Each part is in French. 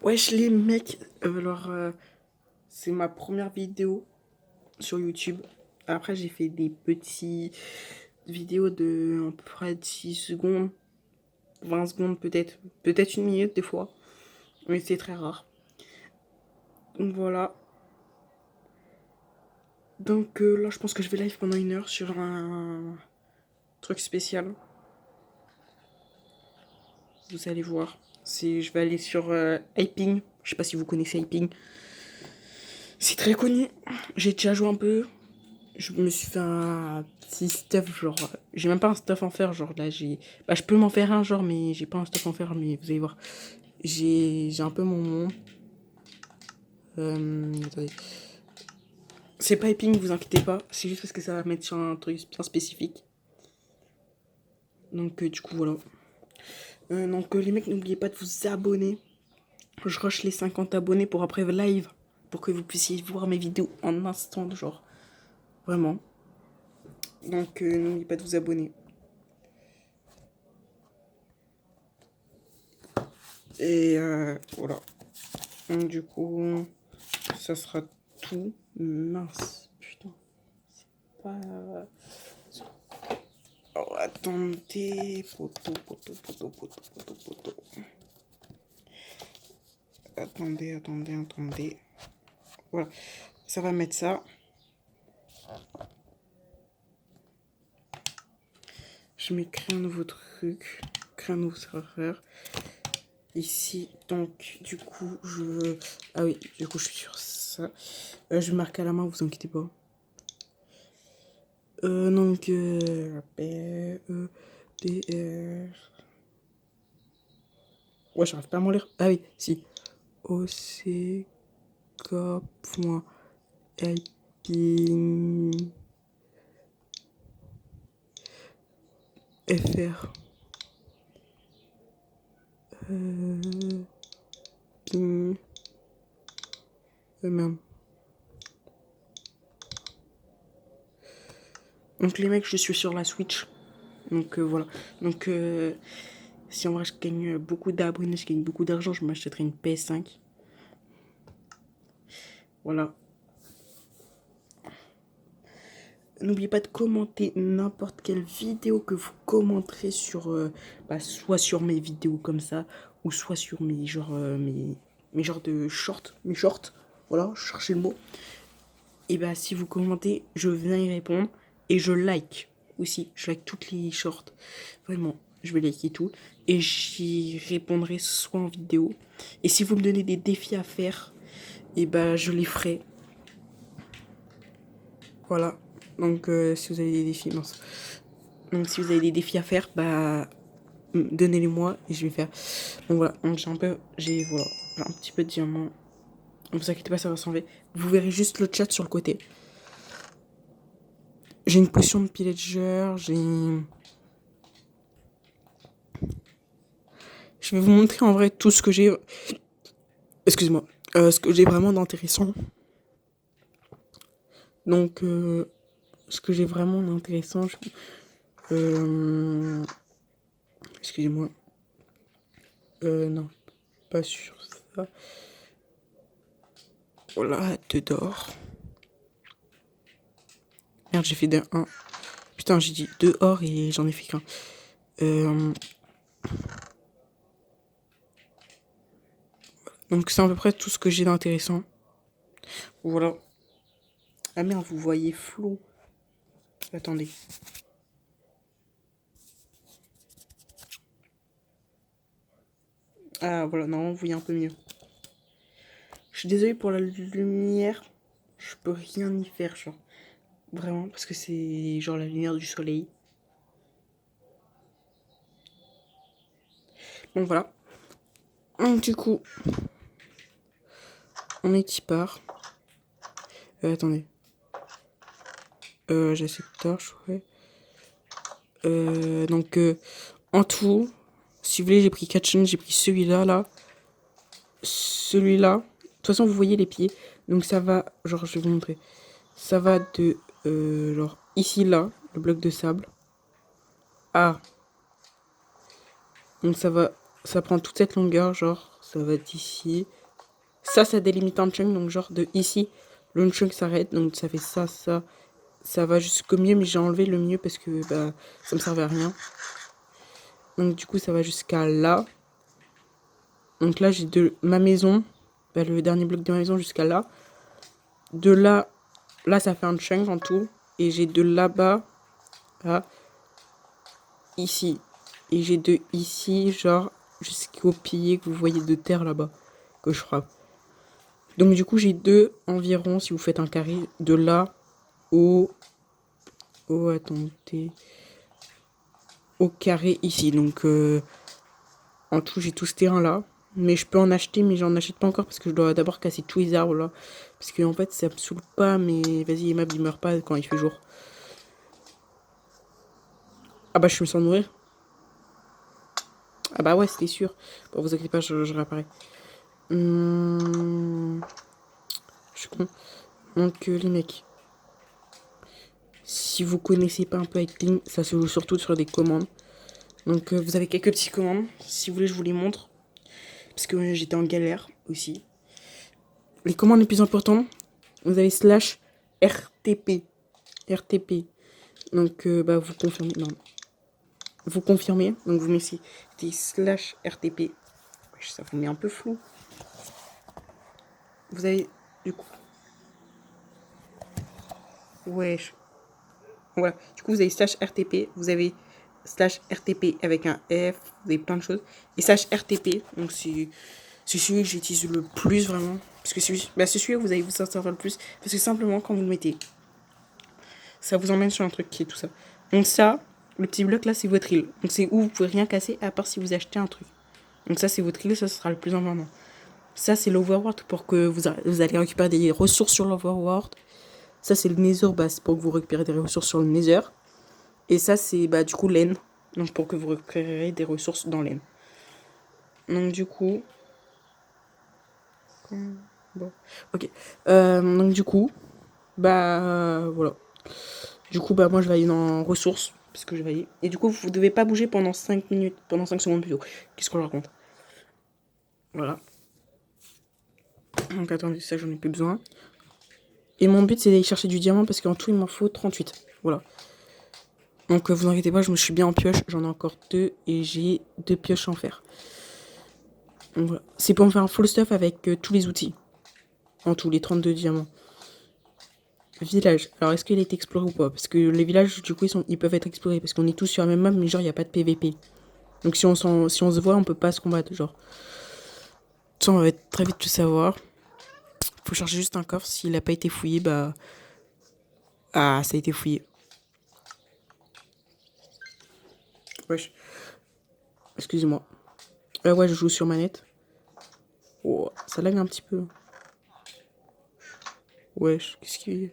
Wesh les mecs, c'est ma première vidéo sur YouTube. Après j'ai fait des petites vidéos de à peu près 10 secondes, 20 secondes peut-être une minute des fois, mais c'est très rare. Donc voilà. Donc là je pense que je vais live pendant 1 heure sur un truc spécial. Vous allez voir. Je vais aller sur Hyping. Je sais pas si vous connaissez Hyping. C'est très connu. J'ai déjà joué un peu. Je me suis fait un petit stuff, genre. J'ai même pas un stuff en fer, genre là, j'ai. Bah, je peux m'en faire un, genre, mais j'ai pas un stuff en fer, mais vous allez voir. J'ai un peu mon monde. Attendez. C'est pas épine, vous inquiétez pas. C'est juste parce que ça va mettre sur un truc bien spécifique. Donc, du coup, voilà. Donc, les mecs, n'oubliez pas de vous abonner. Je rush les 50 abonnés pour après live. Pour que vous puissiez voir mes vidéos en instant, genre. Vraiment. Donc, n'oubliez pas de vous abonner. Et voilà. Donc, du coup, ça sera tout. Mince, putain. C'est pas. Oh, attendez. Poto. Attendez. Voilà. Ça va mettre ça. Je mets créer un nouveau truc. Créer un nouveau serveur. Ici, donc, du coup, ah oui, du coup, je suis sur ça. Je marque à la main, vous inquiétez pas. Donc, Ouais, j'arrive pas à m'en lire. Ah oui, si. ock.helping fr ping merde. Donc les mecs, je suis sur la Switch. Donc voilà. Donc si en vrai je gagne beaucoup d'abonnés, je gagne beaucoup d'argent, je m'achèterai une PS5. Voilà. N'oubliez pas de commenter n'importe quelle vidéo que vous commenterez sur, soit sur mes vidéos comme ça, ou soit sur mes genres, mes genres de shorts, mes shorts. Voilà, je cherchais le mot. Et bah si vous commentez, je viens y répondre et je like aussi. Je like toutes les shorts. Vraiment, je vais liker tout et j'y répondrai soit en vidéo. Et si vous me donnez des défis à faire, et bah je les ferai. Voilà. Donc si vous avez des défis, mince. Donc si vous avez des défis à faire, bah donnez-les moi et je vais faire. Donc voilà. Donc j'ai un petit peu de diamant. Ne vous inquiétez pas, ça va s'enlever. Vous verrez juste le chat sur le côté. J'ai une potion de pillager, Je vais vous montrer en vrai tout ce que j'ai. Excuse-moi. Ce que j'ai vraiment d'intéressant. Donc, ce que j'ai vraiment d'intéressant. Excusez-moi. Non, pas sur ça. Voilà, 2 d'or. Merde, j'ai fait d'un 1. Putain, j'ai dit 2 or et j'en ai fait qu'un. Donc, c'est à peu près tout ce que j'ai d'intéressant. Voilà. Ah merde, vous voyez flou. Attendez. Ah voilà, non, vous voyez un peu mieux. Je suis désolé pour la lumière. Je peux rien y faire, genre. Vraiment, parce que c'est genre la lumière du soleil. Donc voilà. Donc, du coup, on est y part. Attendez. J'ai assez de torches, ouais. Donc, en tout, si vous voulez, j'ai pris 4 chaînes. J'ai pris celui-là, là. Celui-là. De toute façon, vous voyez les pieds. Donc, ça va, genre, je vais vous montrer. Ça va de, genre, ici, là, le bloc de sable. À. Donc, ça prend toute cette longueur, genre, ça va d'ici. Ça délimite un chunk, donc genre de ici, le chunk s'arrête, donc ça fait ça, ça. Ça va jusqu'au milieu, mais j'ai enlevé le milieu parce que bah, ça me servait à rien. Donc du coup, ça va jusqu'à là. Donc là, j'ai de ma maison, bah, le dernier bloc de ma maison jusqu'à là. De là, ça fait un chunk en tout. Et j'ai de là-bas à ici. Et j'ai de ici, genre, jusqu'au pilier que vous voyez de terre là-bas, que je frappe. Donc du coup, j'ai deux environ, si vous faites un carré, de là au... attendez... au carré ici. Donc en tout, j'ai tout ce terrain-là. Mais je peux en acheter, mais j'en achète pas encore parce que je dois d'abord casser tous les arbres là. Parce que en fait, ça me saoule pas, mais vas-y, Emma, il meurt pas quand il fait jour. Ah bah, je me sens mourir. Ah bah ouais, c'était sûr. Bon, vous inquiétez pas, je réapparais. Je suis con. Donc, les mecs, si vous connaissez pas un peu avec Clean, ça se joue surtout sur des commandes. Donc, vous avez quelques petites commandes. Si vous voulez, je vous les montre. Parce que j'étais en galère aussi. Les commandes les plus importantes, vous avez slash RTP. RTP. Donc, bah, vous confirmez. Non. Vous confirmez. Donc, vous mettez slash RTP. Ça vous met un peu flou. Vous avez, du coup. Wesh. Voilà. Du coup, vous avez slash RTP. Vous avez slash RTP avec un F. Vous avez plein de choses. Et slash RTP. Donc, c'est celui que j'utilise le plus vraiment. Parce que c'est celui que vous allez vous sortir le plus. Parce que simplement, quand vous le mettez, ça vous emmène sur un truc qui est tout ça. Donc ça, le petit bloc là, c'est votre île. Donc c'est où vous pouvez rien casser à part si vous achetez un truc. Donc ça, c'est votre île, ça sera le plus important. Ça, c'est l'overworld pour que vous allez récupérer des ressources sur l'overworld. Ça, c'est le nether, bah, c'est pour que vous récupérez des ressources sur le nether. Et ça, c'est bah, du coup l'aine. Donc pour que vous récupérez des ressources dans l'aine. Donc du coup... Bon. Ok. Donc du coup... Bah voilà. Du coup, bah moi je vais aller dans ressources. Parce que je vais aller. Et du coup, vous devez pas bouger pendant 5 minutes. Pendant 5 secondes plutôt. Qu'est-ce qu'on je raconte? Voilà. Donc attendez, ça j'en ai plus besoin. Et mon but c'est d'aller chercher du diamant parce qu'en tout il m'en faut 38. Voilà. Donc vous inquiétez pas, je me suis bien en pioche. J'en ai encore 2 et j'ai 2 pioches en fer. Donc voilà. C'est pour me faire un full stuff avec tous les outils. En tout, les 32 diamants. Village. Alors est-ce qu'il est exploré ou pas? Parce que les villages du coup ils peuvent être explorés. Parce qu'on est tous sur la même map mais genre il n'y a pas de PVP. Donc si on se voit on peut pas se combattre genre. Ça on va très vite tout savoir. Faut chercher juste un coffre. S'il n'a pas été fouillé, bah... Ah, ça a été fouillé. Wesh. Excusez-moi. Ouais, je joue sur manette. Oh, ça lag un petit peu. Wesh, qu'est-ce qu'il y a?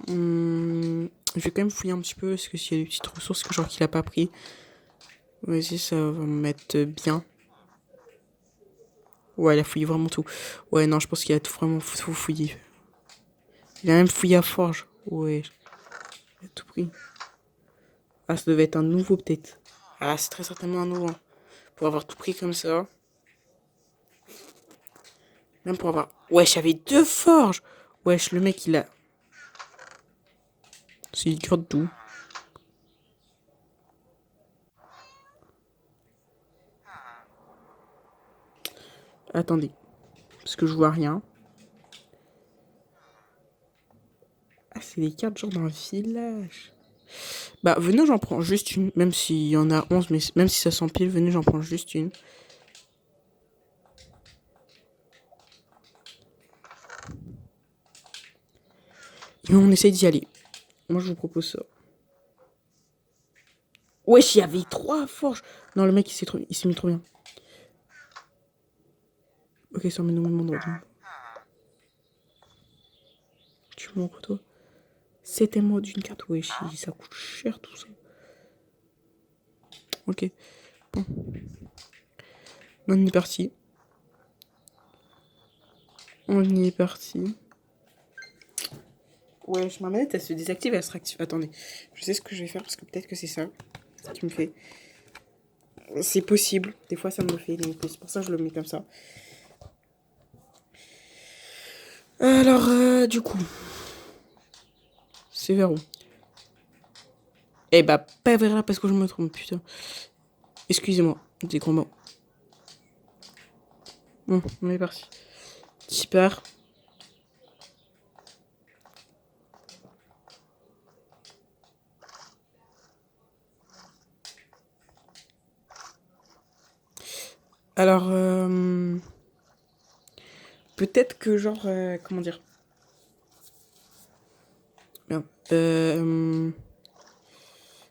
Je vais quand même fouiller un petit peu, parce que s'il y a des petites ressources que genre qu'il a pas pris. Vas-y, ça va me mettre bien. Ouais, il a fouillé vraiment tout. Ouais, non, je pense qu'il a tout vraiment tout fouillé. Il a même fouillé à forge. Ouais, il a tout pris. Ah, ça devait être un nouveau peut-être. Ah, c'est très certainement un nouveau. Hein. Pour avoir tout pris comme ça. Même pour avoir... Wesh, j'avais 2 forges. Wesh, le mec, il a... C'est une grotte d'où? Attendez. Parce que je vois rien. Ah, c'est des cartes genre d'un village. Bah, venez, j'en prends juste une. Même s'il y en a 11, mais même si ça s'empile, venez, j'en prends juste une. Et on essaye d'y aller. Moi, je vous propose ça. Wesh, il y avait 3 forges. Non, le mec, il s'est mis trop bien. Ok, ça emmène au même endroit. Tu me montres, toi? 7 mots d'une carte. Wesh, ça coûte cher tout ça. Ok. Bon. On est parti. On y est parti. Wesh, ma manette, elle se désactive, elle se réactive. Attendez, je sais ce que je vais faire parce que peut-être que c'est ça qui me fait. C'est possible. Des fois, ça me le fait. Donc, c'est pour ça que je le mets comme ça. Alors, du coup, c'est vers où? Eh bah, pas vers là parce que je me trompe, putain. Excusez-moi, des gros mots. Bon, on est parti. Super. Alors, peut-être que genre, comment dire? Merde.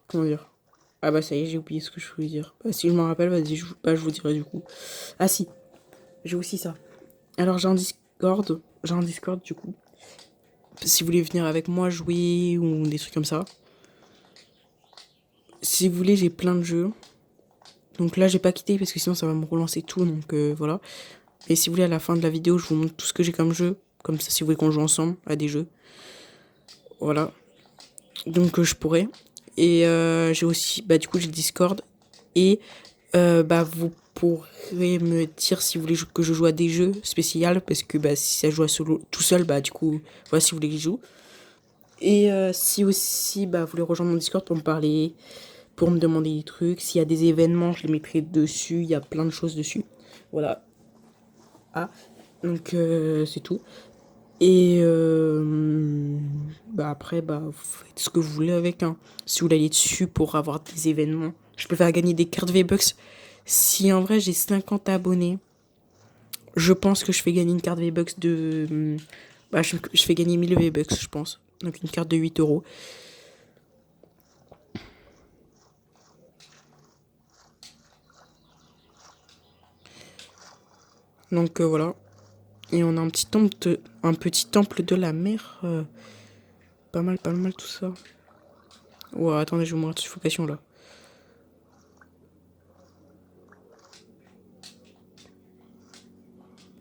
Comment dire? Ah bah ça y est, j'ai oublié ce que je voulais dire. Bah, si je m'en rappelle, vas-y, je vous dirai du coup. Ah si, j'ai aussi ça. Alors j'ai un Discord du coup. Si vous voulez venir avec moi jouer ou des trucs comme ça. Si vous voulez, j'ai plein de jeux. Donc là, j'ai pas quitté parce que sinon ça va me relancer tout. Donc voilà. Et si vous voulez, à la fin de la vidéo, je vous montre tout ce que j'ai comme jeu. Comme ça, si vous voulez qu'on joue ensemble à des jeux. Voilà. Donc je pourrais. Et j'ai aussi, bah du coup, j'ai le Discord. Et bah vous pourrez me dire si vous voulez que je joue à des jeux spéciaux. Parce que bah si ça joue à solo tout seul, bah du coup, voilà, si vous voulez que je joue. Et si aussi, bah vous voulez rejoindre mon Discord pour me parler, pour me demander des trucs. S'il y a des événements, je les mettrai dessus. Il y a plein de choses dessus. Voilà. Ah, donc c'est tout. Et bah après, bah vous faites ce que vous voulez avec. Hein. Si vous voulez aller dessus pour avoir des événements, je peux faire gagner des cartes V-Bucks. Si en vrai j'ai 50 abonnés, je pense que je fais gagner une carte V-Bucks de. Bah, je fais gagner 1000 V-Bucks, je pense. Donc une carte de 8 euros. Donc voilà. Et on a un petit temple de la mer. Pas mal tout ça. Ouais, attendez, je vais vous montrer la suffocation là.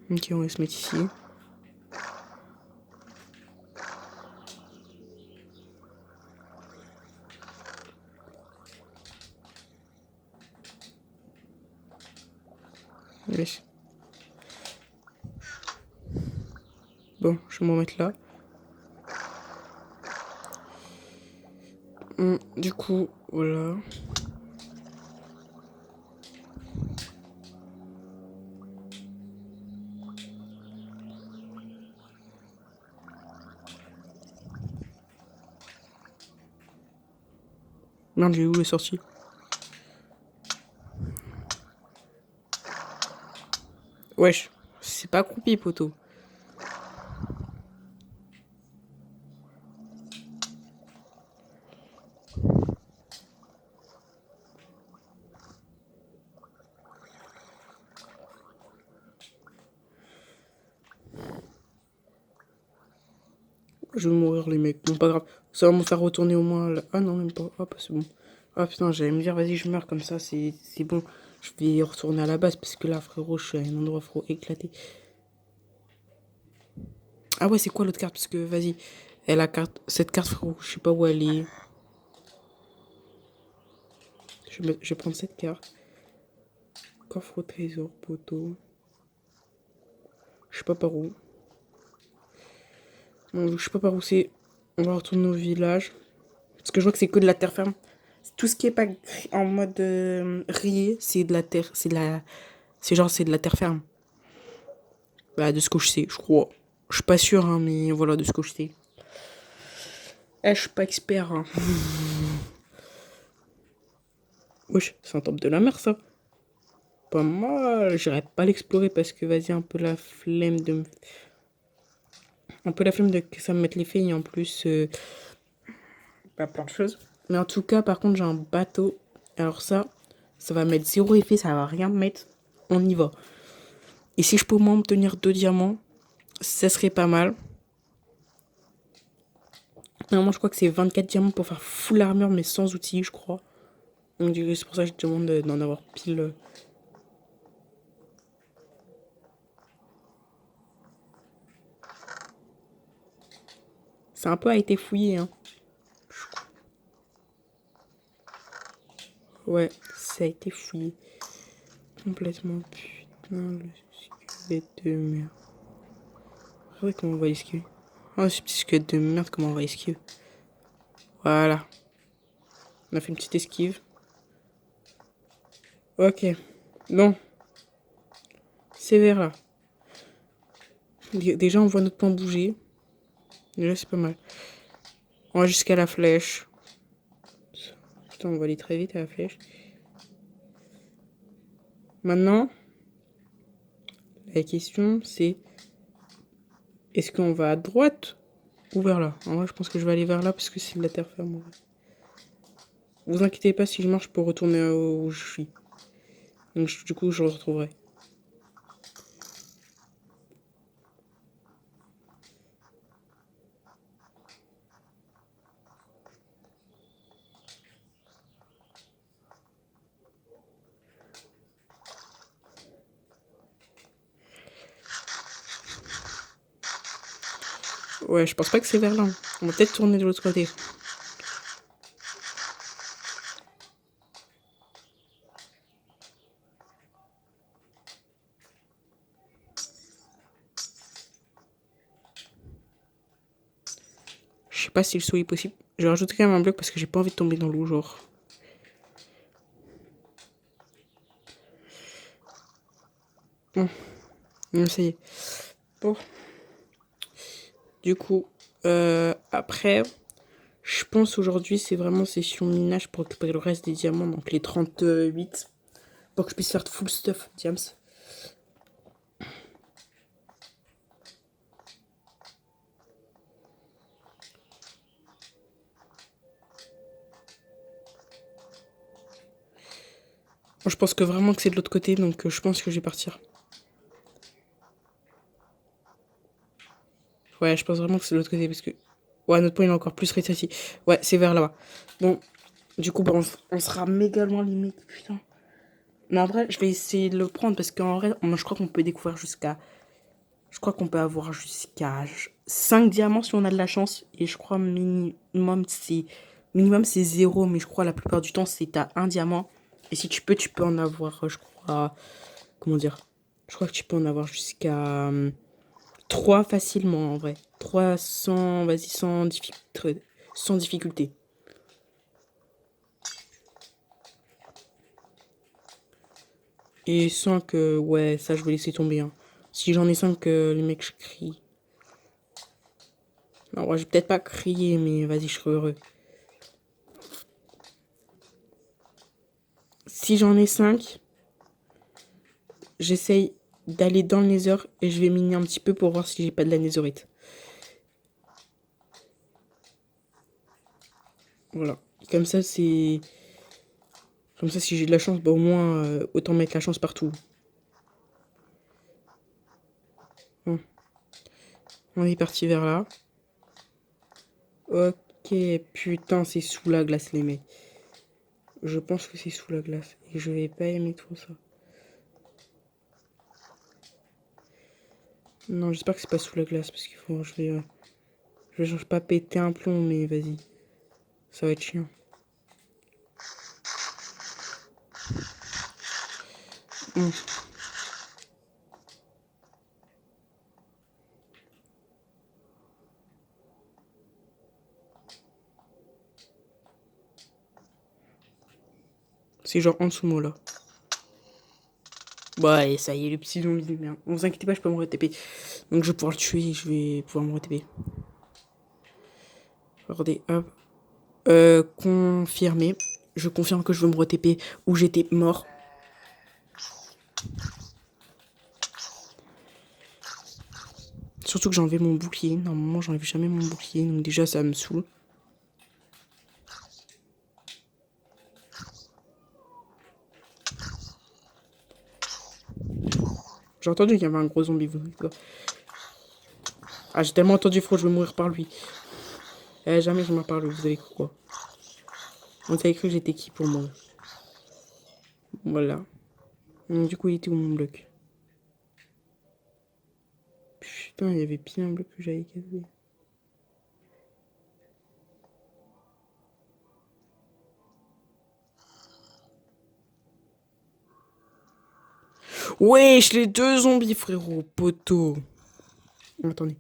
Ok, on va se mettre ici. Allez. Bon, je vais m'en mettre là. Du coup, voilà. Merde, j'ai où les sorties? Wesh, c'est pas croupi, poteau. Je vais mourir, les mecs. Bon, pas grave. Ça va me faire retourner au moins là. Ah non, même pas. Hop, c'est bon. Ah putain, j'allais me dire, vas-y, je meurs comme ça, c'est bon. Je vais retourner à la base parce que là, frérot, je suis à un endroit, frérot, éclaté. Ah ouais, c'est quoi l'autre carte? Parce que, vas-y, cette carte, frérot, je sais pas où elle est. Je vais prendre cette carte. Coffre au trésor, poteau. Je sais pas par où. Non, je sais pas par où c'est. On va retourner au village. Parce que je vois que c'est que de la terre ferme. Tout ce qui est pas en mode rayé, c'est de la terre. C'est de la terre ferme. Bah, de ce que je sais, je crois. Je suis pas sûr, hein, mais voilà, de ce que je sais. Eh, je suis pas expert, hein. Wesh, c'est un temple de la mer, ça. Pas mal. J'irai pas l'explorer parce que, vas-y, un peu la flemme de. Un peu la flemme de que ça me mette les filles, en plus. Pas plein de choses. Mais en tout cas, par contre, j'ai un bateau. Alors ça va mettre zéro effet, ça va rien mettre. On y va. Et si je peux m'en obtenir 2 diamants, ça serait pas mal. Normalement, je crois que c'est 24 diamants pour faire full armure, mais sans outils, je crois. Donc, c'est pour ça que je demande d'en avoir pile. C'est un peu a été fouillé, hein. Ouais, ça a été fouillé. Complètement. Putain, le squelette de merde. Regardez comment on va l'esquiver. Oh, ce petit squelette de merde, comment on va esquiver. Voilà. On a fait une petite esquive. Ok. Bon. C'est vers là. Déjà, on voit notre plan bouger. Déjà, c'est pas mal. On va jusqu'à la flèche. Putain, on va aller très vite à la flèche. Maintenant, la question, c'est... Est-ce qu'on va à droite ou vers là? En vrai, je pense que je vais aller vers là parce que c'est de la terre ferme. Vous inquiétez pas, si je marche, je peux retourner où je suis. Donc, du coup, je le retrouverai. Ouais, je pense pas que c'est vers là. On va peut-être tourner de l'autre côté. Je sais pas si le saut est possible. Je vais rajouter quand même un bloc parce que j'ai pas envie de tomber dans l'eau, genre. Bon, ça y est. Bon. Du coup, après, je pense aujourd'hui, c'est vraiment session minage pour récupérer le reste des diamants, donc les 38. Pour que je puisse faire full stuff, diams. Moi, je pense que vraiment que c'est de l'autre côté, donc je pense que je vais partir. Ouais, je pense vraiment que c'est de l'autre côté parce que... Ouais, notre point il est encore plus rétréci. Ouais, c'est vers là-bas. Bon, du coup, bon, on sera méga loin limite, putain. Mais en vrai, je vais essayer de le prendre parce qu'en vrai, je crois qu'on peut découvrir jusqu'à... Je crois qu'on peut avoir jusqu'à 5 diamants si on a de la chance. Et je crois minimum c'est... Minimum c'est 0, mais je crois la plupart du temps c'est à 1 diamant. Et si tu peux en avoir, je crois... Comment dire? Je crois que tu peux en avoir jusqu'à 3 facilement en vrai. 300, vas-y, sans difficulté. Et 5, ouais, ça je vais laisser tomber. Hein. Si j'en ai 5, les mecs, je crie. Non, ouais, je vais peut-être pas crier, mais vas-y, je serai heureux. Si j'en ai 5, j'essaye d'aller dans le nether et je vais miner un petit peu pour voir si j'ai pas de la netherite. Voilà. Comme ça, c'est... Comme ça, si j'ai de la chance, bah au moins, autant mettre la chance partout. Bon. On est parti vers là. Ok, putain, c'est sous la glace, les mecs. Je pense que c'est sous la glace. Et je vais pas aimer trop ça. Non, j'espère que c'est pas sous la glace, parce qu'il faut... Je vais genre pas péter un plomb, mais vas-y. Ça va être chiant. Hum. C'est genre en dessous moi là. Ouais, ça y est, le petit zombie de merde. Ne vous inquiétez pas, je peux me re-TP. Donc je vais pouvoir le tuer, je vais pouvoir me re-TP. Regardez, hop. Confirmé. Je confirme que je veux me re-TP où j'étais mort. Surtout que j'ai enlevé mon bouclier. Normalement, j'enlève jamais mon bouclier. Donc déjà, ça me saoule. J'ai entendu qu'il y avait un gros zombie. Ah, j'ai tellement entendu, frérot, je vais mourir par lui. Jamais je meurs par lui, vous avez cru quoi? Vous avez cru que j'étais qui pour moi? Voilà. Du coup, il était où mon bloc? Putain, il y avait bien un bloc que j'avais cassé. Wesh, les deux zombies, frérot, poteau. Attendez.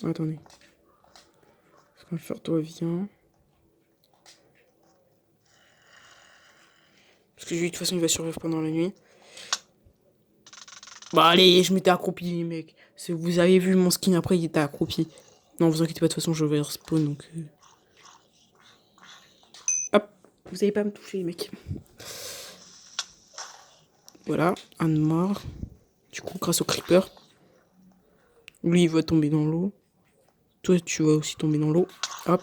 Attendez. Ce qu'on va faire, toi, viens. Parce que lui, de toute façon, il va survivre pendant la nuit. Bah allez, je m'étais accroupi, mec. Vous avez vu mon skin après, il était accroupi. Non, vous inquiétez pas, de toute façon, je vais respawn, donc... Hop, vous allez pas me toucher, mec. Voilà, un de mort. Du coup, grâce au creeper. Lui, il va tomber dans l'eau. Toi, tu vas aussi tomber dans l'eau. Hop,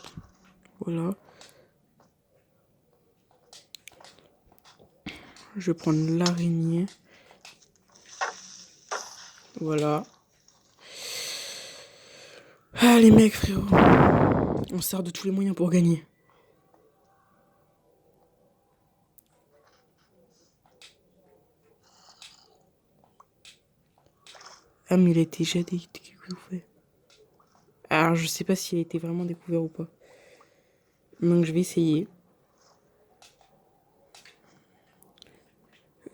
voilà. Je vais prendre l'araignée. Voilà. Allez, mec, frérot. On sert de tous les moyens pour gagner. Ah, mais il a été déjà découvert. Alors, je sais pas s'il a été vraiment découvert ou pas. Donc, je vais essayer.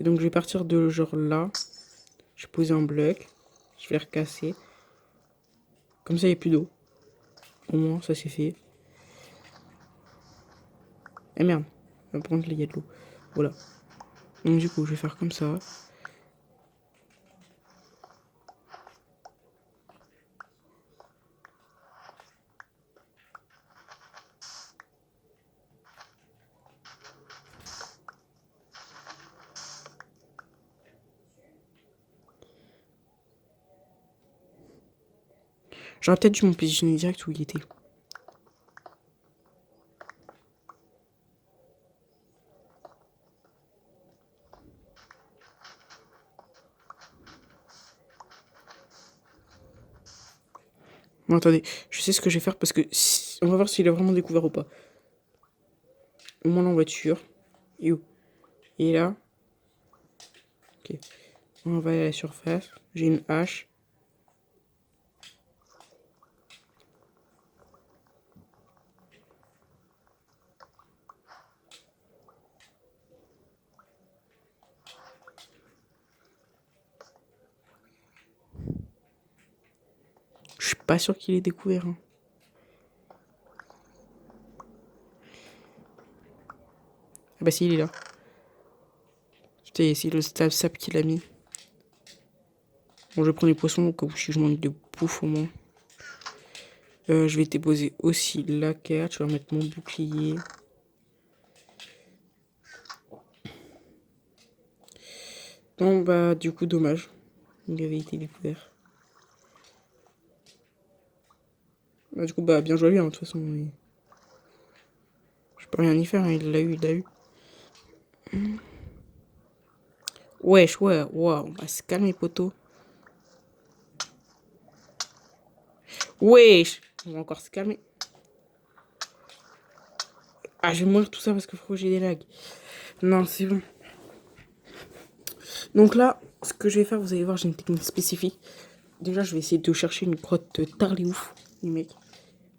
Et donc, je vais partir de genre là. Je vais poser un bloc. Je vais recasser. Comme ça, il n'y a plus d'eau. Au moins, ça c'est fait. Eh merde. Par contre, là, il y a de l'eau. Voilà. Donc, du coup, je vais faire comme ça. J'aurais peut-être dû me positionner direct où il était. Non, attendez, je sais ce que je vais faire parce que on va voir s'il a vraiment découvert ou pas. Au moins en voiture. Et où? Il est là. Ok. On va aller à la surface. J'ai une hache. Je suis pas sûr qu'il ait découvert. Hein. Ah bah si, il est là. Putain, c'est le sap qu'il a mis. Bon, je prends les poissons au cas où si je manque de bouffe au moins. Je vais déposer aussi la carte. Je vais remettre mon bouclier. Non, bah, du coup, dommage. Il avait été découvert. Bah, du coup, bah, bien joué à lui, hein, de toute façon. Mais... je peux rien y faire, hein, il l'a eu, il l'a eu. Wesh, ouais, wow, on va se calmer, poteau. Wesh, on va encore se calmer. Ah, je vais mourir tout ça parce que frérot, j'ai des lags. Non, c'est bon. Donc là, ce que je vais faire, vous allez voir, j'ai une technique spécifique. Déjà, je vais essayer de chercher une grotte tarlée ouf, les mecs.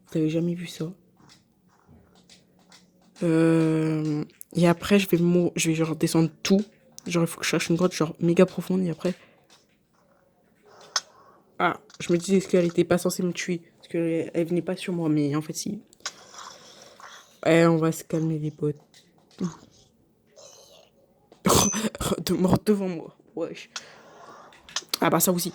Vous avez jamais vu ça. Et après, je vais genre descendre tout. Genre, il faut que je cherche une grotte genre méga profonde et après... Ah, je me disais, est-ce qu'elle était pas censée me tuer? Parce qu'elle venait pas sur moi, mais en fait, si. Ouais, on va se calmer, les potes. De mort devant moi. Wesh. Ah bah ça aussi.